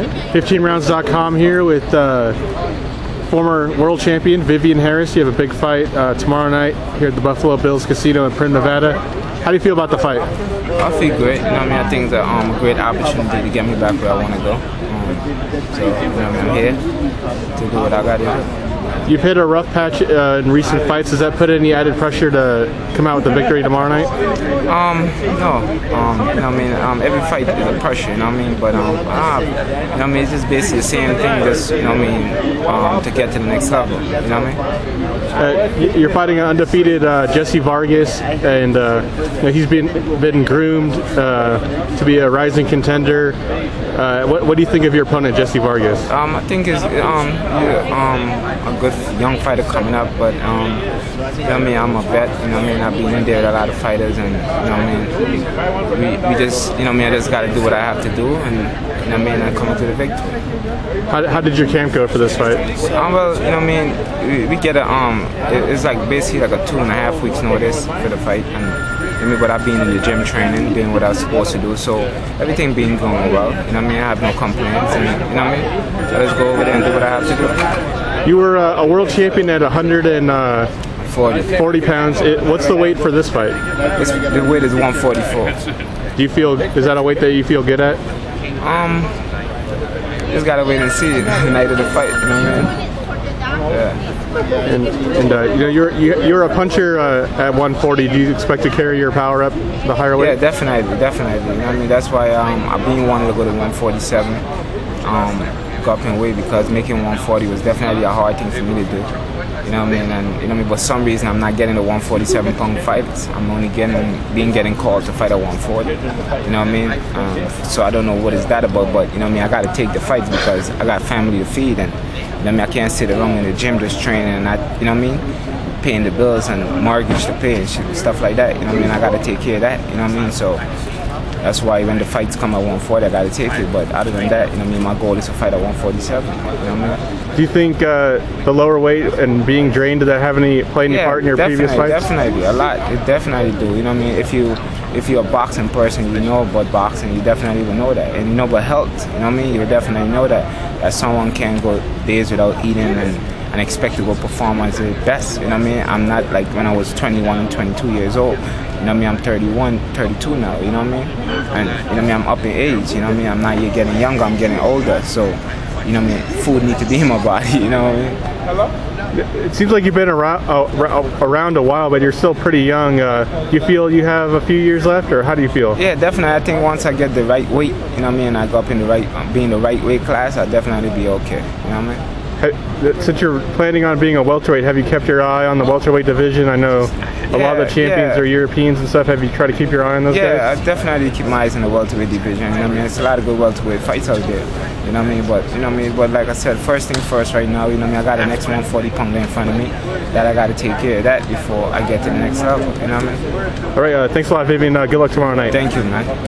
15rounds.com here with former world champion Vivian Harris. You have a big fight tomorrow night here at the Buffalo Bills Casino in Primm, Nevada. How do you feel about the fight? I feel great. I think it's a great opportunity to get me back where I want to go. So I'm here to do what I got to do. You've hit a rough patch in recent fights. Does that put any added pressure to come out with the victory tomorrow night? No. Every fight is a pressure, but it's just basically the same thing, just to get to the next level, You're fighting an undefeated Jessie Vargas, and he's been groomed to be a rising contender. What do you think of your opponent, Jessie Vargas? I think he's a good young fighter coming up, but I'm a vet. I've been in there with a lot of fighters, and we just I just got to do what I have to do, and I come up to the victory. How did your camp go for this fight? We get it's like basically like a 2.5 weeks notice for the fight, but I've been in the gym training, doing what I was supposed to do, so everything been going well. I have no complaints, and so let's go over there and do what I have to do. You were a world champion at 140 pounds. What's the weight for this fight? The weight is 144. Do you feel, is that a weight that you feel good at? Just gotta wait and see the night of the fight. Yeah. And you're a puncher at 140. Do you expect to carry your power up the higher weight? Yeah, definitely. That's why I've been wanting to go to 147. Go up in weight, because making 140 was definitely a hard thing for me to do. And but for some reason I'm not getting the 147-pound fights. I'm only getting called to fight at 140. So I don't know what is that about, but I got to take the fights because I got family to feed, and I can't sit around in the gym just training and not, paying the bills and mortgage to pay and shit, stuff like that. I got to take care of that. So that's why when the fights come at 140, I got to take it. But other than that, my goal is to fight at 147. Do you think the lower weight and being drained, did that have play any part in your previous fights? Definitely, a lot. It definitely do. If you're a boxing person, you know about boxing, you definitely will know that. And you know about health, you will definitely know that someone can go days without eating and expect to go perform as the best. I'm not like when I was 21 and 22 years old. I'm 31, 32 now, And I'm up in age, I'm not yet getting younger, I'm getting older. So, food needs to be in my body, Hello? It seems like you've been around a while, but you're still pretty young. Do you feel you have a few years left, or how do you feel? Yeah, definitely. I think once I get the right weight, and I go up in being the right weight class, I'll definitely be okay, Since you're planning on being a welterweight, have you kept your eye on the welterweight division? I know a lot of the champions are Europeans and stuff. Have you tried to keep your eye on those guys? Yeah, I definitely keep my eyes on the welterweight division. It's a lot of good welterweight fights out there. But like I said, first thing first right now, I got the next 140-pounder in front of me that I got to take care of that before I get to the next level, All right, thanks a lot, Vivian. Good luck tomorrow night. Thank you, man.